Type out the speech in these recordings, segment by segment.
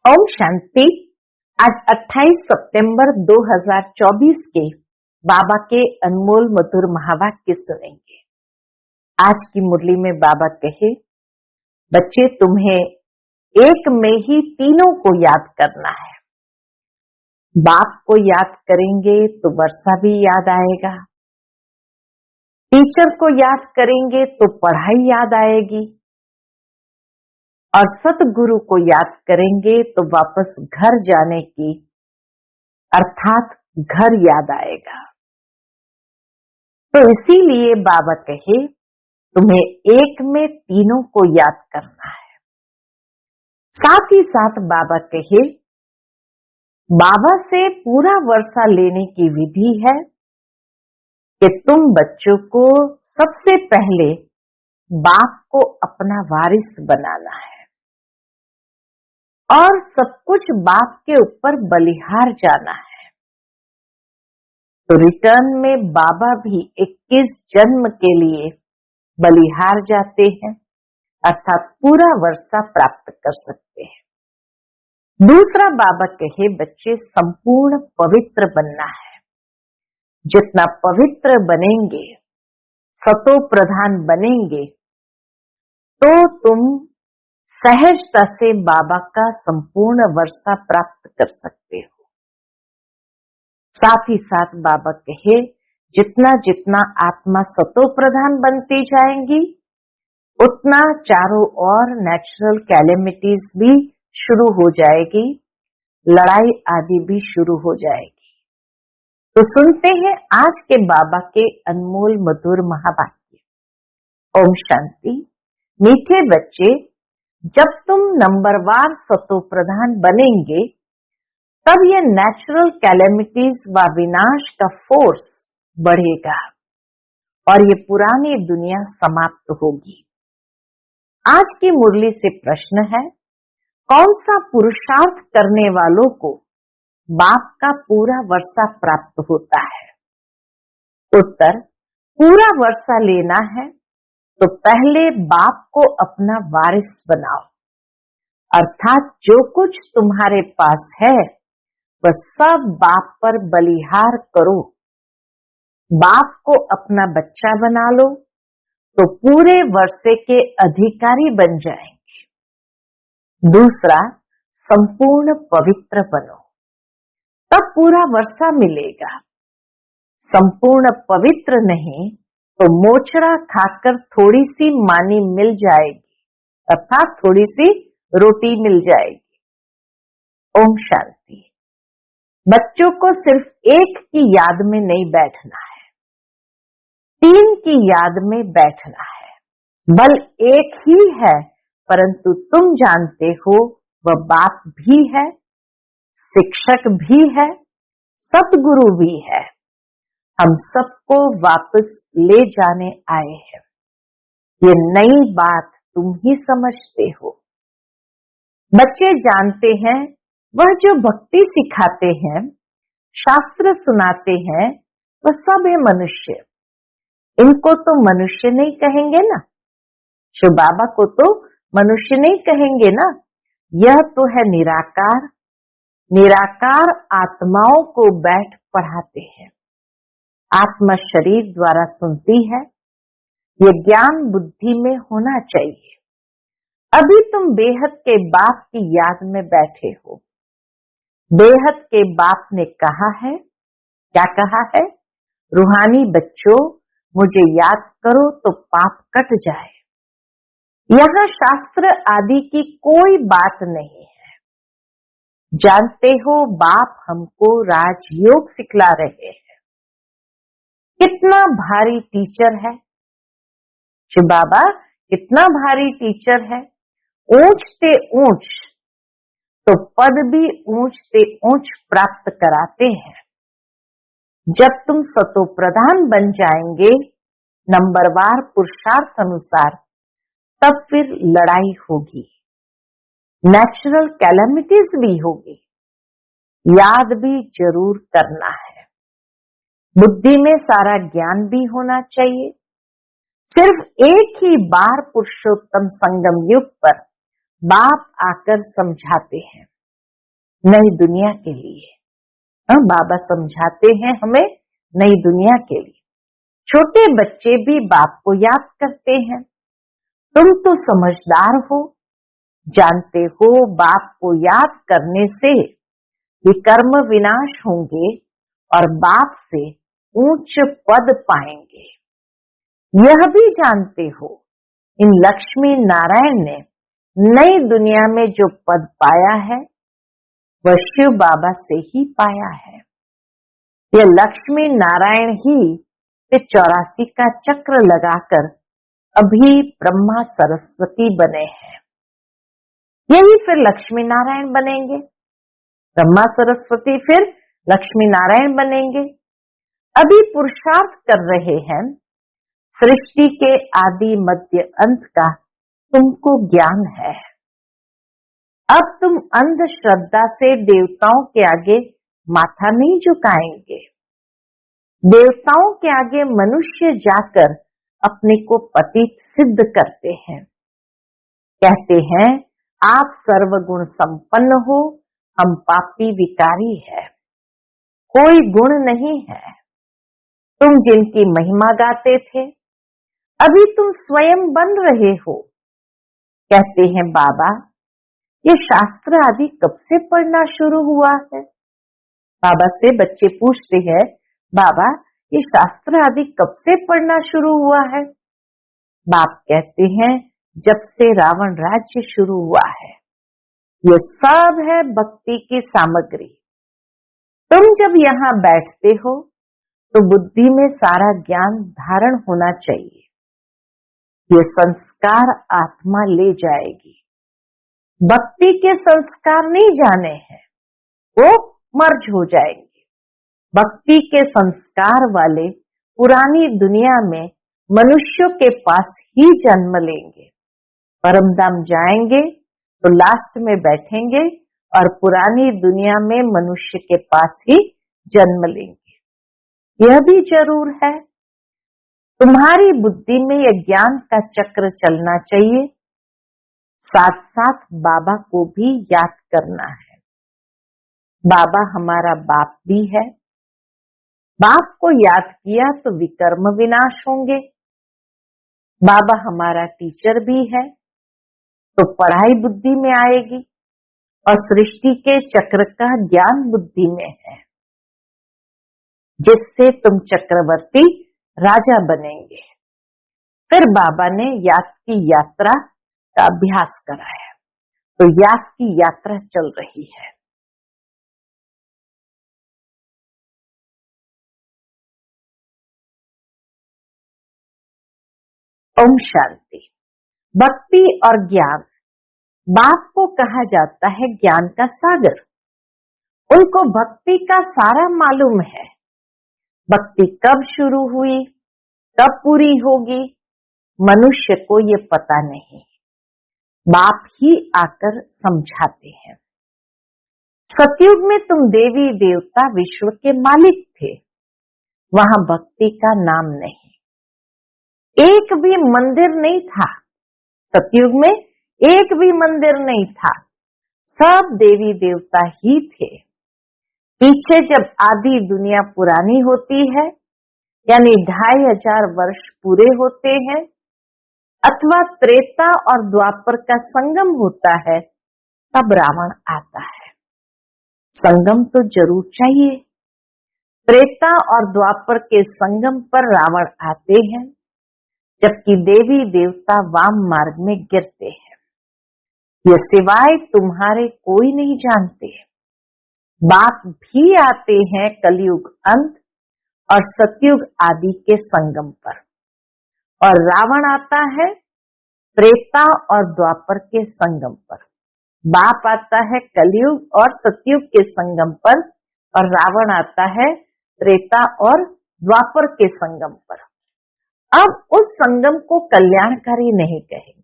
ओम शांति। आज 28 सितंबर 2024 के बाबा के अनमोल मधुर महावाक्य सुनेंगे। आज की मुरली में बाबा कहे, बच्चे तुम्हें एक में ही तीनों को याद करना है। बाप को याद करेंगे तो वर्षा भी याद आएगा, टीचर को याद करेंगे तो पढ़ाई याद आएगी, और सतगुरु को याद करेंगे तो वापस घर जाने की अर्थात घर याद आएगा। तो इसीलिए बाबा कहे तुम्हें एक में तीनों को याद करना है। साथ ही साथ बाबा कहे बाबा से पूरा वर्षा लेने की विधि है कि तुम बच्चों को सबसे पहले बाप को अपना वारिस बनाना है और सब कुछ बाप के ऊपर बलिहार जाना है। तो रिटर्न में बाबा भी 21 जन्म के लिए बलिहार जाते हैं, अर्थात पूरा वर्षा प्राप्त कर सकते हैं। दूसरा बाबा कहे बच्चे संपूर्ण पवित्र बनना है। जितना पवित्र बनेंगे, सतो प्रधान बनेंगे, तो तुम सहजता से बाबा का संपूर्ण वर्षा प्राप्त कर सकते हो। साथ ही साथ बाबा कहे जितना जितना आत्मा सतो प्रधान बनती जाएंगी, उतना चारों ओर नेचुरल कैलेमिटीज भी शुरू हो जाएगी, लड़ाई आदि भी शुरू हो जाएगी। तो सुनते हैं आज के बाबा के अनमोल मधुर महावाक्य। ओम शांति। मीठे बच्चे, जब तुम नंबरवार सतो प्रधान बनेंगे, तब यह नेचुरल कैलेमिटीज व विनाश का फोर्स बढ़ेगा और ये पुरानी दुनिया समाप्त होगी। आज की मुरली से प्रश्न है, कौन सा पुरुषार्थ करने वालों को बाप का पूरा वर्षा प्राप्त होता है? उत्तर, पूरा वर्षा लेना है तो पहले बाप को अपना वारिस बनाओ, अर्थात जो कुछ तुम्हारे पास है वह सब बाप पर बलिहार करो। बाप को अपना बच्चा बना लो तो पूरे वर्षे के अधिकारी बन जाएंगे। दूसरा, संपूर्ण पवित्र बनो, तब पूरा वर्षा मिलेगा। संपूर्ण पवित्र नहीं तो मोचड़ा खाकर थोड़ी सी मानी मिल जाएगी, अर्थात थोड़ी सी रोटी मिल जाएगी। ओम शांति। बच्चों को सिर्फ एक की याद में नहीं बैठना है, 3 की याद में बैठना है। बल एक ही है, परंतु तुम जानते हो वह बाप भी है, शिक्षक भी है, सतगुरु भी है। हम सबको वापस ले जाने आए हैं। ये नई बात तुम ही समझते हो। बच्चे जानते हैं वह जो भक्ति सिखाते हैं, शास्त्र सुनाते हैं, वह सब है मनुष्य। इनको तो मनुष्य नहीं कहेंगे ना, शिव बाबा को तो मनुष्य नहीं कहेंगे ना। यह तो है निराकार। निराकार आत्माओं को बैठ पढ़ाते हैं। आत्मा शरीर द्वारा सुनती है। ये ज्ञान बुद्धि में होना चाहिए। अभी तुम बेहद के बाप की याद में बैठे हो। बेहद के बाप ने कहा है, क्या कहा है? रूहानी बच्चों, मुझे याद करो तो पाप कट जाए। यहाँ शास्त्र आदि की कोई बात नहीं है। जानते हो बाप हमको राजयोग सिखला रहे हैं। कितना भारी टीचर है शिव बाबा, कितना भारी टीचर है। ऊंचते ऊंच तो पद भी ऊंचते ऊंच प्राप्त कराते हैं। जब तुम सतो प्रधान बन जाएंगे नंबरवार पुरुषार्थ अनुसार, तब फिर लड़ाई होगी, नेचुरल कैलेमिटीज भी होगी। याद भी जरूर करना है। बुद्धि में सारा ज्ञान भी होना चाहिए। सिर्फ एक ही बार पुरुषोत्तम संगम युग पर बाप आकर समझाते हैं। नई दुनिया के लिए। बाबा समझाते हैं हमें नई दुनिया के लिए। छोटे बच्चे भी बाप को याद करते हैं। तुम तो समझदार हो, जानते हो बाप को याद करने से विकर्म विनाश होंगे और बाप से उच्च पद पाएंगे। यह भी जानते हो इन लक्ष्मी नारायण ने नई दुनिया में जो पद पाया है वह शिव बाबा से ही पाया है। यह लक्ष्मी नारायण ही 84 का चक्र लगाकर अभी ब्रह्मा सरस्वती बने हैं। यही फिर लक्ष्मी नारायण बनेंगे। ब्रह्मा सरस्वती फिर लक्ष्मी नारायण बनेंगे। अभी पुरुषार्थ कर रहे हैं। सृष्टि के आदि मध्य अंत का तुमको ज्ञान है। अब तुम अंधश्रद्धा से देवताओं के आगे माथा नहीं झुकाएंगे। देवताओं के आगे मनुष्य जाकर अपने को पतित सिद्ध करते हैं। कहते हैं आप सर्वगुण संपन्न हो, हम पापी विकारी है, कोई गुण नहीं है। तुम जिनकी महिमा गाते थे अभी तुम स्वयं बन रहे हो। कहते हैं बाबा ये शास्त्र आदि कब से पढ़ना शुरू हुआ है। बाबा से बच्चे पूछते हैं बाबा ये शास्त्र आदि कब से पढ़ना शुरू हुआ है। बाप कहते हैं जब से रावण राज्य शुरू हुआ है। ये सब है भक्ति की सामग्री। तुम जब यहाँ बैठते हो तो बुद्धि में सारा ज्ञान धारण होना चाहिए। ये संस्कार आत्मा ले जाएगी। भक्ति के संस्कार नहीं जाने हैं, वो मर्ज हो जाएंगे। भक्ति के संस्कार वाले पुरानी दुनिया में मनुष्यों के पास ही जन्म लेंगे। परमधाम जाएंगे तो लास्ट में बैठेंगे और पुरानी दुनिया में मनुष्य के पास ही जन्म लेंगे। यह भी जरूर है। तुम्हारी बुद्धि में यह ज्ञान का चक्र चलना चाहिए। साथ साथ बाबा को भी याद करना है। बाबा हमारा बाप भी है। बाप को याद किया तो विकर्म विनाश होंगे। बाबा हमारा टीचर भी है तो पढ़ाई बुद्धि में आएगी और सृष्टि के चक्र का ज्ञान बुद्धि में है, जिससे तुम चक्रवर्ती राजा बनेंगे। फिर बाबा ने याद की यात्रा का अभ्यास कराया, तो याद की यात्रा चल रही है। ओम शांति। भक्ति और ज्ञान। बाप को कहा जाता है ज्ञान का सागर। उनको भक्ति का सारा मालूम है। भक्ति कब शुरू हुई, कब पूरी होगी, मनुष्य को ये पता नहीं। बाप ही आकर समझाते हैं। सतयुग में तुम देवी देवता विश्व के मालिक थे। वहां भक्ति का नाम नहीं, एक भी मंदिर नहीं था। सतयुग में एक भी मंदिर नहीं था, सब देवी देवता ही थे। पीछे जब आधी दुनिया पुरानी होती है, यानी 2500 वर्ष पूरे होते हैं, अथवा त्रेता और द्वापर का संगम होता है, तब रावण आता है। संगम तो जरूर चाहिए। त्रेता और द्वापर के संगम पर रावण आते हैं, जबकि देवी देवता वाम मार्ग में गिरते हैं। ये सिवाय तुम्हारे कोई नहीं जानते। बाप भी आते हैं कलयुग अंत और सतयुग आदि के संगम पर, और रावण आता है त्रेता और द्वापर के संगम पर। बाप आता है कलयुग और सतयुग के संगम पर, और रावण आता है त्रेता और द्वापर के संगम पर। अब उस संगम को कल्याणकारी नहीं कहेंगे।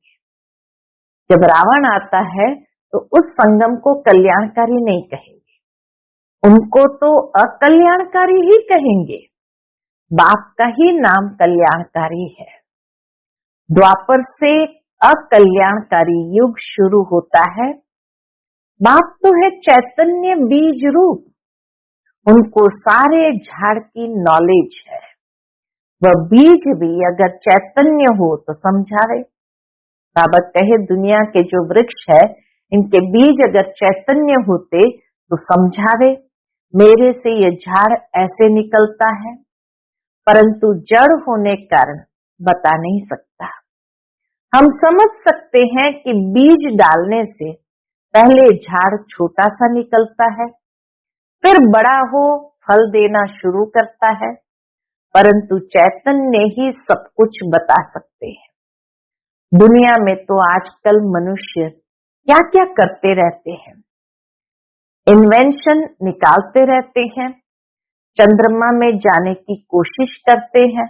जब रावण आता है तो उस संगम को कल्याणकारी नहीं कहेंगे, उनको तो अकल्याणकारी ही कहेंगे। बाप का ही नाम कल्याणकारी है। द्वापर से अकल्याणकारी युग शुरू होता है, बाप तो है चैतन्य बीज रूप, उनको सारे झाड़ की नॉलेज है। वह बीज भी अगर चैतन्य हो तो समझावे। बाबा कहे दुनिया के जो वृक्ष है, इनके बीज अगर चैतन्य होते तो समझावे, मेरे से ये झाड़ ऐसे निकलता है, परंतु जड़ होने कारण बता नहीं सकता। हम समझ सकते हैं कि बीज डालने से पहले झाड़ छोटा सा निकलता है, फिर बड़ा हो फल देना शुरू करता है, परंतु चैतन्य ही सब कुछ बता सकते हैं। दुनिया में तो आजकल मनुष्य क्या क्या करते रहते हैं, इन्वेंशन निकालते रहते हैं, चंद्रमा में जाने की कोशिश करते हैं।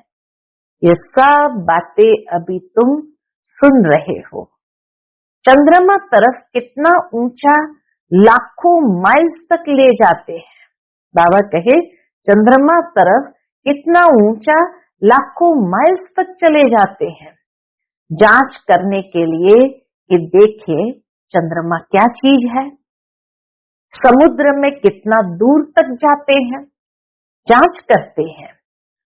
ये सब बातें अभी तुम सुन रहे हो। चंद्रमा तरफ कितना ऊंचा, लाखों माइल्स तक ले जाते हैं। बाबा कहे चंद्रमा तरफ कितना ऊंचा, लाखों माइल्स तक चले जाते हैं जांच करने के लिए कि देखे चंद्रमा क्या चीज है। समुद्र में कितना दूर तक जाते हैं, जांच करते हैं,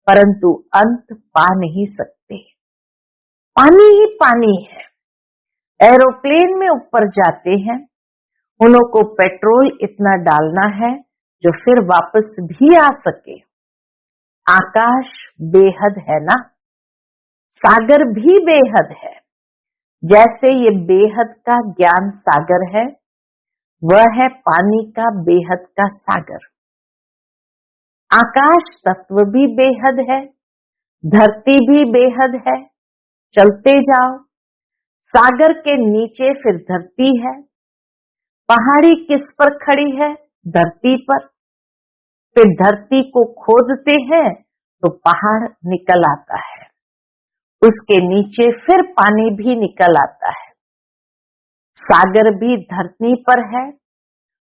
परंतु अंत पा नहीं सकते। पानी ही पानी है। एरोप्लेन में ऊपर जाते हैं, उन्हों को पेट्रोल इतना डालना है जो फिर वापस भी आ सके। आकाश बेहद है ना, सागर भी बेहद है। जैसे ये बेहद का ज्ञान सागर है, वह है पानी का बेहद का सागर। आकाश तत्व भी बेहद है, धरती भी बेहद है। चलते जाओ, सागर के नीचे फिर धरती है। पहाड़ी किस पर खड़ी है? धरती पर। फिर धरती को खोदते हैं तो पहाड़ निकल आता है, उसके नीचे फिर पानी भी निकल आता है। सागर भी धरती पर है,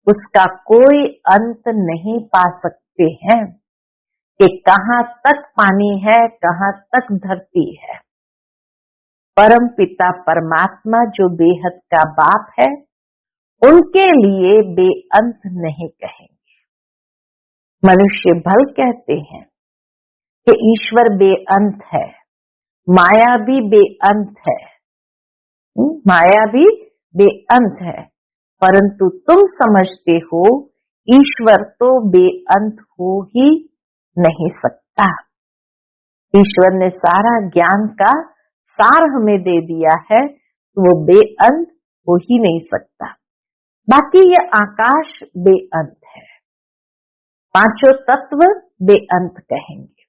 उसका कोई अंत नहीं पा सकते हैं कि कहां तक पानी है, कहां तक धरती है। परम पिता परमात्मा जो बेहद का बाप है, उनके लिए बेअंत नहीं कहेंगे। मनुष्य भल कहते हैं कि ईश्वर बेअंत है, माया भी बेअंत है, माया भी बेअंत है, परंतु तुम समझते हो ईश्वर तो बेअंत हो ही नहीं सकता। ईश्वर ने सारा ज्ञान का सार हमें दे दिया है, तो वो बेअंत हो ही नहीं सकता। बाकी ये आकाश बेअंत है, पांचों तत्व बेअंत कहेंगे।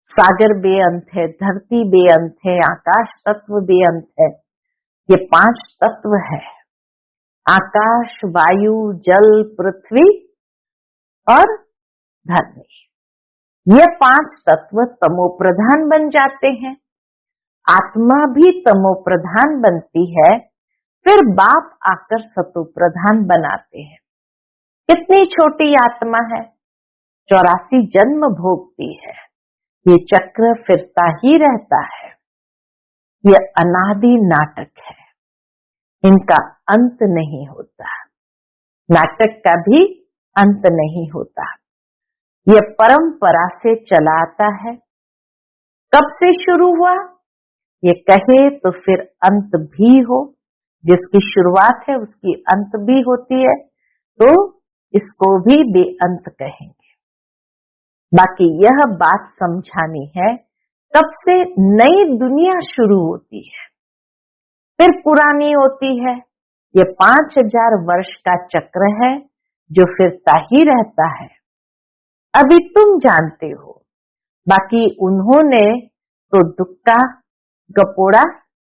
सागर बेअंत है, धरती बेअंत है, आकाश तत्व बेअंत है। ये पांच तत्व है, आकाश, वायु, जल, पृथ्वी और धरती। ये पांच तत्व तमो प्रधान बन जाते हैं। आत्मा भी तमो प्रधान बनती है, फिर बाप आकर सतो प्रधान बनाते हैं। कितनी छोटी आत्मा है, 84 जन्म भोगती है। ये चक्र फिरता ही रहता है। ये अनादि नाटक है, इनका अंत नहीं होता। नाटक का भी अंत नहीं होता। ये परंपरा से चला आता है। कब से शुरू हुआ? ये कहे तो फिर अंत भी हो। जिसकी शुरुआत है उसकी अंत भी होती है, तो इसको भी बेअंत कहेंगे। बाकी यह बात समझानी है, कब से नई दुनिया शुरू होती है, फिर पुरानी होती है। ये 5000 वर्ष का चक्र है जो फिरता ही रहता है। अभी तुम जानते हो, बाकी उन्होंने तो दुक्का गपोड़ा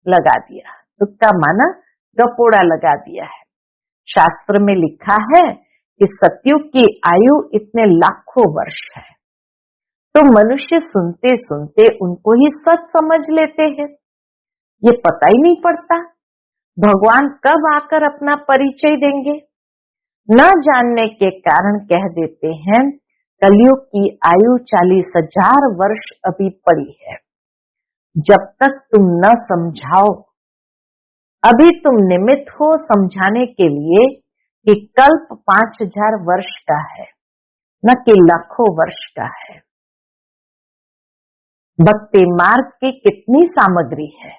लगा दिया। दुक्का माना गपोड़ा लगा दिया है। शास्त्र में लिखा है कि सतयुग की आयु इतने लाखों वर्ष है, तो मनुष्य सुनते सुनते उनको ही सच समझ लेते हैं। ये पता ही नहीं पड़ता भगवान कब आकर अपना परिचय देंगे। न जानने के कारण कह देते हैं कलयुग की आयु 40,000 वर्ष अभी पड़ी है। जब तक तुम न समझाओ, अभी तुम निमित्त हो समझाने के लिए, कि कल्प 5000 वर्ष का है, न कि लाखों वर्ष का है। भक्ति मार्ग की कितनी सामग्री है।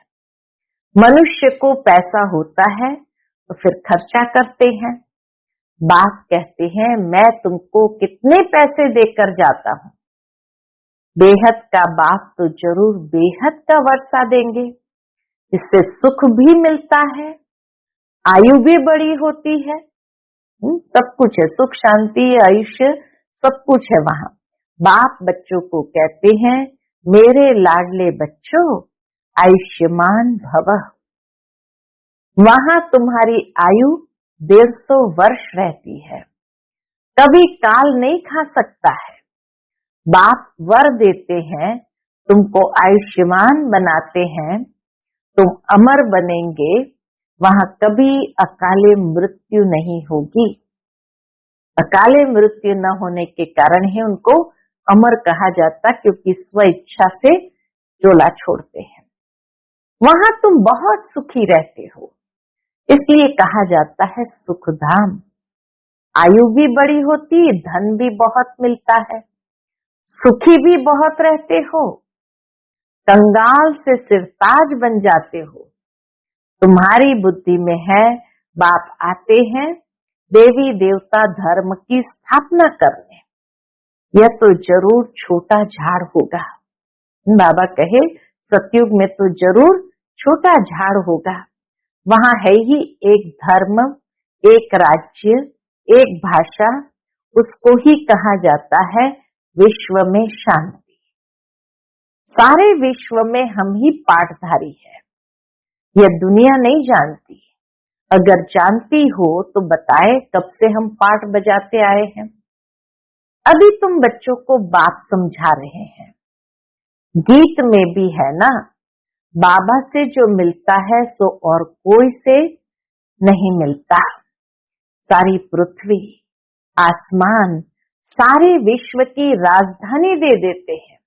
मनुष्य को पैसा होता है तो फिर खर्चा करते हैं। बाप कहते हैं मैं तुमको कितने पैसे देकर जाता हूं। बेहद का बाप तो जरूर बेहद का वर्षा देंगे। इससे सुख भी मिलता है, आयु भी बड़ी होती है। सब कुछ है, सुख शांति आयुष्य सब कुछ है वहां। बाप बच्चों को कहते हैं मेरे लाडले बच्चों आयुष्मान भवः। वहां तुम्हारी आयु 150 वर्ष रहती है, कभी काल नहीं खा सकता है। बाप वर देते हैं, तुमको आयुष्मान बनाते हैं, तुम अमर बनेंगे। वहां कभी अकाले मृत्यु नहीं होगी। अकाले मृत्यु न होने के कारण ही उनको अमर कहा जाता, क्योंकि स्व इच्छा से झोला छोड़ते हैं। वहां तुम बहुत सुखी रहते हो, इसलिए कहा जाता है सुखधाम। आयु भी बड़ी होती, धन भी बहुत मिलता है, सुखी भी बहुत रहते हो, कंगाल से सिरताज बन जाते हो। तुम्हारी बुद्धि में है बाप आते हैं देवी देवता धर्म की स्थापना करने। यह तो जरूर छोटा झाड़ होगा। बाबा कहे सतयुग में तो जरूर छोटा झाड़ होगा। वहां है ही एक धर्म, एक राज्य, एक भाषा, उसको ही कहा जाता है विश्व में शांति। सारे विश्व में हम ही पाठधारी है। यह दुनिया नहीं जानती। अगर जानती हो तो बताए कब से हम पाठ बजाते आए हैं। अभी तुम बच्चों को बाप समझा रहे हैं। गीत में भी है ना, बाबा से जो मिलता है सो और कोई से नहीं मिलता। सारी पृथ्वी, आसमान, सारे विश्व की राजधानी दे देते हैं।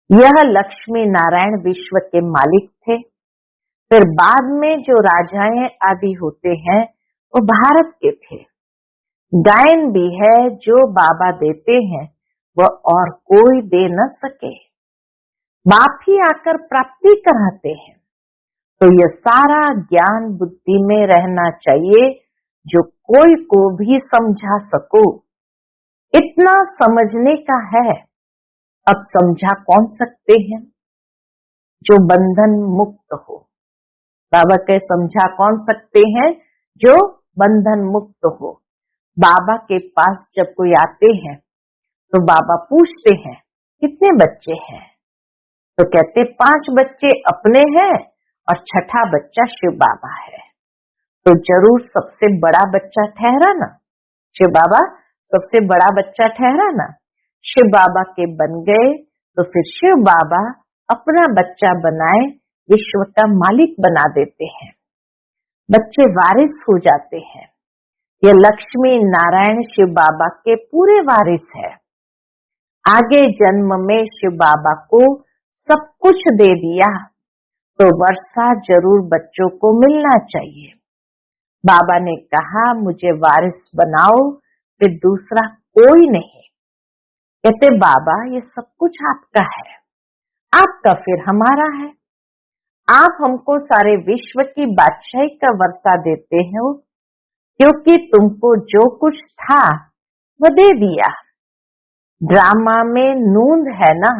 यह लक्ष्मी नारायण विश्व के मालिक थे। फिर बाद में जो राजाएं आदि होते हैं वो भारत के थे। गायन भी है जो बाबा देते हैं वह और कोई दे न सके। बाप ही आकर प्राप्ति कराते हैं। तो यह सारा ज्ञान बुद्धि में रहना चाहिए, जो कोई को भी समझा सको। इतना समझने का है। अब समझा कौन सकते हैं? जो बंधन मुक्त हो। बाबा के समझा कौन सकते हैं? जो बंधन मुक्त हो। बाबा के पास जब कोई आते हैं तो बाबा पूछते हैं कितने बच्चे हैं, तो कहते 5 बच्चे अपने हैं और छठा बच्चा शिव बाबा है। तो जरूर सबसे बड़ा बच्चा ठहरा ना, शिव बाबा सबसे बड़ा बच्चा ठहरा ना। शिव बाबा के बन गए तो फिर शिव बाबा अपना बच्चा बनाए विश्व का मालिक बना देते हैं। बच्चे वारिस हो जाते हैं। ये लक्ष्मी नारायण शिव बाबा के पूरे वारिस है। आगे जन्म में शिव बाबा को सब कुछ दे दिया तो वर्षा जरूर बच्चों को मिलना चाहिए। बाबा ने कहा मुझे वारिस बनाओ, फिर दूसरा कोई नहीं। कहते बाबा ये सब कुछ आपका है, आपका फिर हमारा है। आप हमको सारे विश्व की बादशाही का वर्षा देते हो, क्योंकि तुमको जो कुछ था वो दे दिया। ड्रामा में नूंद है ना,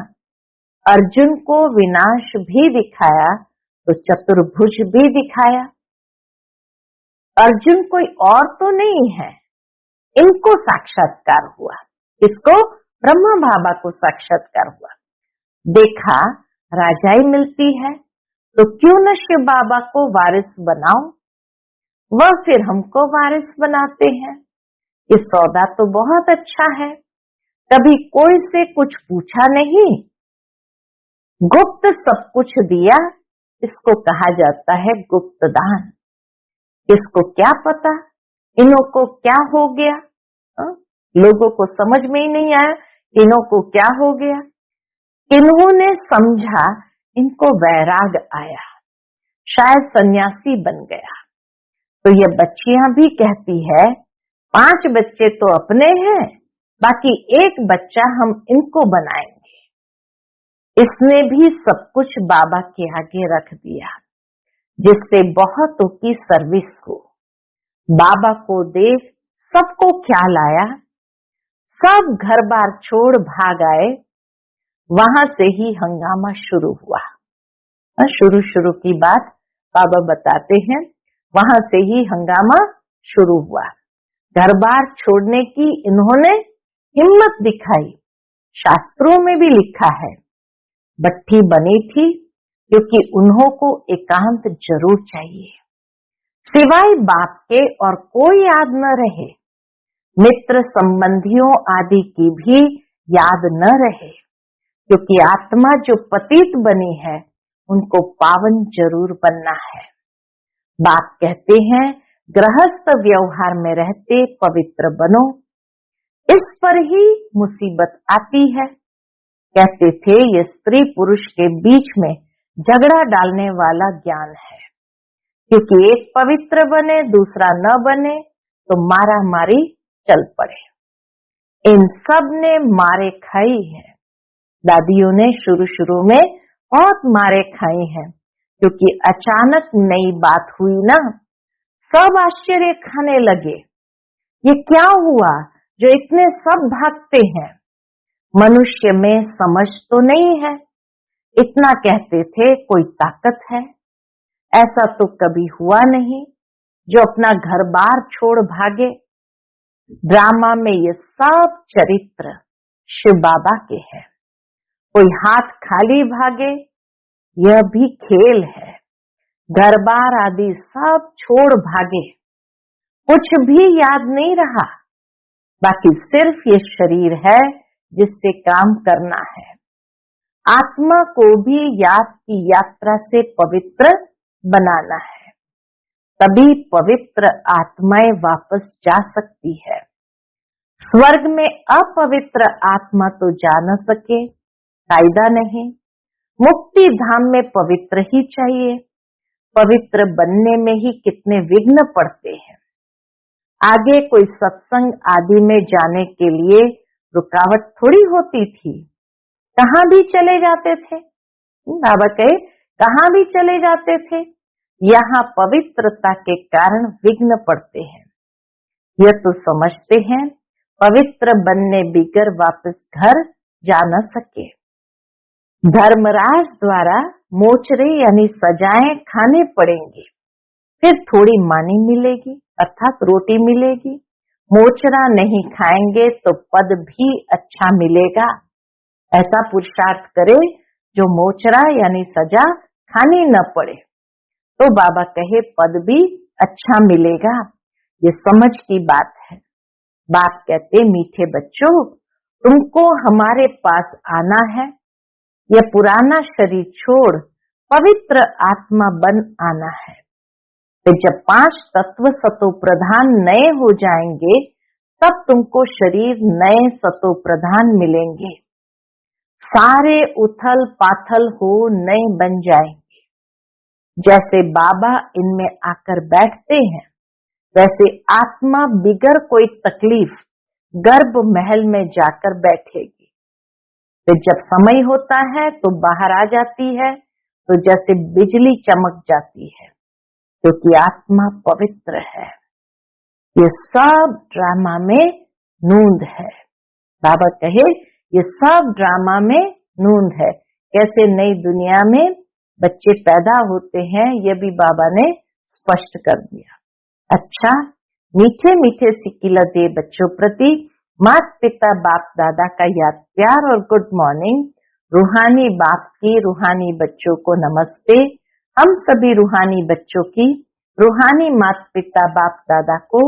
अर्जुन को विनाश भी दिखाया तो चतुर्भुज भी दिखाया। अर्जुन कोई और तो नहीं है, इनको साक्षात्कार हुआ। इसको ब्रह्मा बाबा को साक्षात्कार हुआ। देखा राजाई मिलती है तो क्यों न शिव बाबा को वारिस बनाओ। वह फिर हमको वारिस बनाते हैं। ये सौदा तो बहुत अच्छा है। कभी कोई से कुछ पूछा नहीं, गुप्त सब कुछ दिया। इसको कहा जाता है गुप्त दान। इसको क्या पता इन्हों को क्या हो गया। लोगों को समझ में ही नहीं आया इन्हों को क्या हो गया। इन्होंने समझा इनको वैराग आया, शायद सन्यासी बन गया। तो ये बच्चियां भी कहती है 5 बच्चे तो अपने हैं, बाकी एक बच्चा हम इनको बनाएंगे। इसने भी सब कुछ बाबा के आगे रख दिया, जिससे बहुतों की सर्विस हो। बाबा को देख सबको ख्याल आया, सब घर बार छोड़ भाग आए। वहां से ही हंगामा शुरू हुआ। शुरू की बात बाबा बताते हैं, वहां से ही हंगामा शुरू हुआ। घर बार छोड़ने की इन्होंने हिम्मत दिखाई। शास्त्रों में भी लिखा है, भट्ठी बनी थी क्योंकि उन्हों को एकांत जरूर चाहिए, सिवाय बाप के और कोई याद न रहे, मित्र संबंधियों आदि की भी याद न रहे, क्योंकि आत्मा जो पतित बनी है उनको पावन जरूर बनना है। बाप कहते हैं गृहस्थ व्यवहार में रहते पवित्र बनो, इस पर ही मुसीबत आती है। कहते थे ये स्त्री पुरुष के बीच में झगड़ा डालने वाला ज्ञान है, क्योंकि एक पवित्र बने दूसरा न बने तो मारा मारी चल पड़े। इन सब ने मारे खाई है। दादियों ने शुरू में बहुत मारे खाई हैं, क्योंकि अचानक नई बात हुई ना, सब आश्चर्य खाने लगे। ये क्या हुआ जो इतने सब भागते हैं? मनुष्य में समझ तो नहीं है। इतना कहते थे कोई ताकत है। ऐसा तो कभी हुआ नहीं जो अपना घर बार छोड़ भागे। ड्रामा में ये सब चरित्र शिव बाबा के हैं। कोई हाथ खाली भागे, यह भी खेल है। घर बार आदि सब छोड़ भागे, कुछ भी याद नहीं रहा, बाकी सिर्फ ये शरीर है जिससे काम करना है। आत्मा को भी याद की यात्रा से पवित्र बनाना है, तभी पवित्र आत्माएं वापस जा सकती है। स्वर्ग में अपवित्र आत्मा तो जा न सके, कायदा नहीं। मुक्ति धाम में पवित्र ही चाहिए। पवित्र बनने में ही कितने विघ्न पड़ते हैं। आगे कोई सत्संग आदि में जाने के लिए रुकावट थोड़ी होती थी, कहां भी चले जाते थे। बाबा कहे कहां भी चले जाते थे। यहाँ पवित्रता के कारण विघ्न पड़ते हैं। यह तो समझते हैं पवित्र बनने बिगर वापस घर जा न सके। धर्मराज द्वारा मोचरे यानी सजाएं खाने पड़ेंगे, फिर थोड़ी मानी मिलेगी अर्थात रोटी मिलेगी। मोचरा नहीं खाएंगे तो पद भी अच्छा मिलेगा। ऐसा पुरुषार्थ करे जो मोचरा यानी सजा खानी न पड़े, तो बाबा कहे पद भी अच्छा मिलेगा। ये समझ की बात है। बाप कहते मीठे बच्चों, तुमको हमारे पास आना है। यह पुराना शरीर छोड़ पवित्र आत्मा बन आना है। तो जब 5 तत्व सतो प्रधान नए हो जाएंगे, तब तुमको शरीर नए सतो प्रधान मिलेंगे। सारे उथल पाथल हो नए बन जाएंगे। जैसे बाबा इनमें आकर बैठते हैं, वैसे आत्मा बिगर कोई तकलीफ गर्भ महल में जाकर बैठेगी। तो जब समय होता है तो बाहर आ जाती है, तो जैसे बिजली चमक जाती है, क्योंकि आत्मा पवित्र है। ये सब ड्रामा में नूंद है। बाबा कहे ये सब ड्रामा में नूंद है। कैसे नई दुनिया में बच्चे पैदा होते हैं, ये भी बाबा ने स्पष्ट कर दिया। अच्छा, मीठे मीठे सिकिला दे बच्चों प्रति माता पिता बाप दादा का याद प्यार और गुड मॉर्निंग। रूहानी बाप की रूहानी बच्चों को नमस्ते। हम सभी रूहानी बच्चों की रूहानी माता पिता बाप दादा को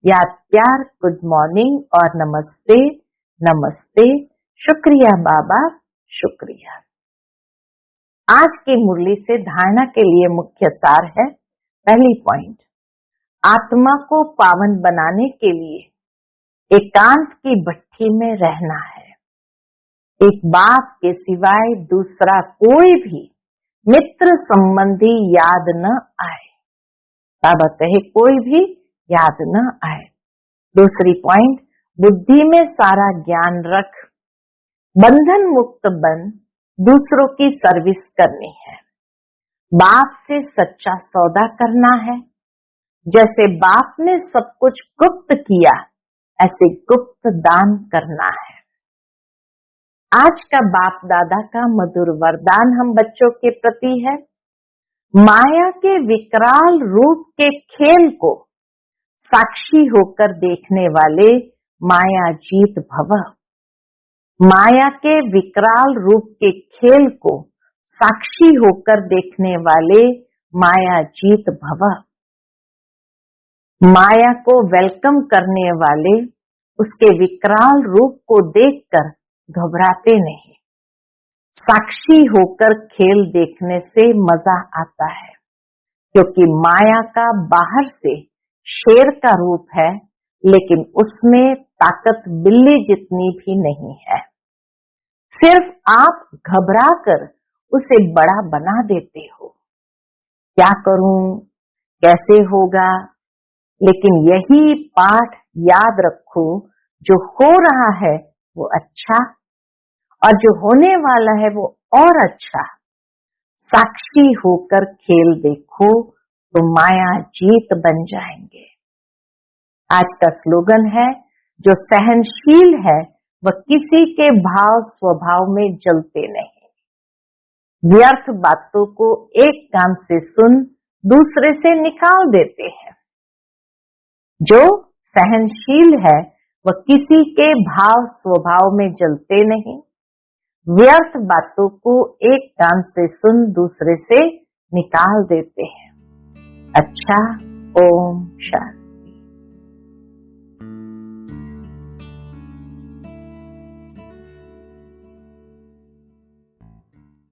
याद प्यार गुड मॉर्निंग और नमस्ते नमस्ते। शुक्रिया बाबा, शुक्रिया। आज की मुरली से धारणा के लिए मुख्य सार है। पहली पॉइंट, आत्मा को पावन बनाने के लिए एकांत की भट्ठी में रहना है। एक बाप के सिवाय दूसरा कोई भी मित्र संबंधी याद न आए। बाबा कहे कोई भी याद न आए। दूसरी पॉइंट, बुद्धि में सारा ज्ञान रख, बंधन मुक्त बन, दूसरों की सर्विस करनी है। बाप से सच्चा सौदा करना है। जैसे बाप ने सब कुछ गुप्त किया, ऐसे गुप्त दान करना है। आज का बाप दादा का मधुर वरदान हम बच्चों के प्रति है, माया के विकराल रूप के खेल को साक्षी होकर देखने वाले माया जीत भव। माया के विकराल रूप के खेल को साक्षी होकर देखने वाले माया जीत भव। माया को वेलकम करने वाले उसके विकराल रूप को देखकर घबराते नहीं। साक्षी होकर खेल देखने से मजा आता है, क्योंकि माया का बाहर से शेर का रूप है, लेकिन उसमें ताकत बिल्ली जितनी भी नहीं है। सिर्फ आप घबराकर उसे बड़ा बना देते हो। क्या करूं, कैसे होगा? लेकिन यही पाठ याद रखो, जो हो रहा है वो अच्छा, और जो होने वाला है वो और अच्छा। साक्षी होकर खेल देखो तो माया जीत बन जाएंगे। आज का स्लोगन है, जो सहनशील है वह किसी के भाव स्वभाव में जलते नहीं। व्यर्थ बातों को एक कान से सुन दूसरे से निकाल देते हैं। जो सहनशील है वह किसी के भाव स्वभाव में जलते नहीं। व्यर्थ बातों को एक कान से सुन दूसरे से निकाल देते हैं। अच्छा, ओम शांति।